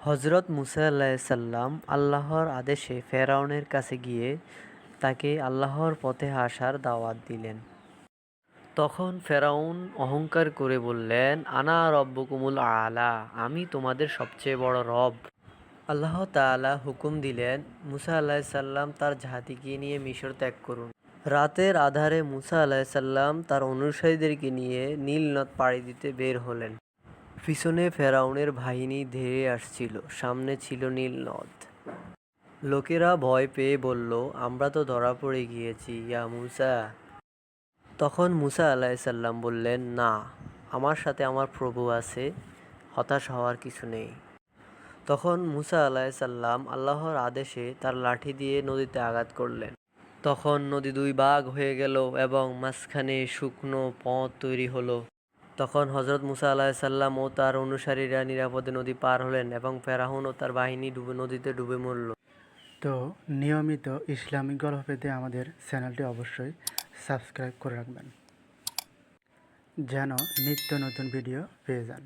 হযরত মুসা আলাইহিসসালাম আল্লাহর আদেশে ফেরাউনের কাছে গিয়ে তাকে আল্লাহর পথে আসার দাওয়াত দিলেন। তখন ফেরাউন অহংকার করে বললেন, আনা রব্বুকুমুল আলা, আমি তোমাদের সবচেয়ে বড় রব। আল্লাহ তাআলা হুকুম দিলেন, মুসা আলাইহিসসালাম তার জাতিকে নিয়ে মিশর ত্যাগ করুন। রাতের আঁধারে মুসা আলাইহিসসালাম তার অনুসারীদেরকে নিয়ে নীল নদ পাড়ি দিতে বের হলেন। পিছনে ফেরাউনের বাহিনী ধেয়ে আসছিল, সামনে ছিল নীল নদ। লোকেরা ভয় পেয়ে বলল, আমরা তো ধরা পড়ে গিয়েছি ইয়া মুসা। তখন মুসা আলাইহিসসালাম বললেন, না, আমার সাথে আমার প্রভু আছে, হতাশ হওয়ার কিছু নেই। তখন মুসা আলাইহিসসালাম আল্লাহর আদেশে তার লাঠি দিয়ে নদীতে আঘাত করলেন। তখন নদী দুই ভাগ হয়ে গেল এবং মাঝখানে শুকনো পথ তৈরি হলো। তখন হযরত মুসা আলাইহিসসালাম ও তার অনুসারীরা নিরাপদে নদী পার হলেন এবং ফেরাউন ও তার বাহিনী নদীতে ডুবে মরল। তো নিয়মিত ইসলামিক গল্প পেতে আমাদের চ্যানেলটি অবশ্যই সাবস্ক্রাইব করে রাখবেন, যেন নিত্য নতুন ভিডিও পেয়ে যান।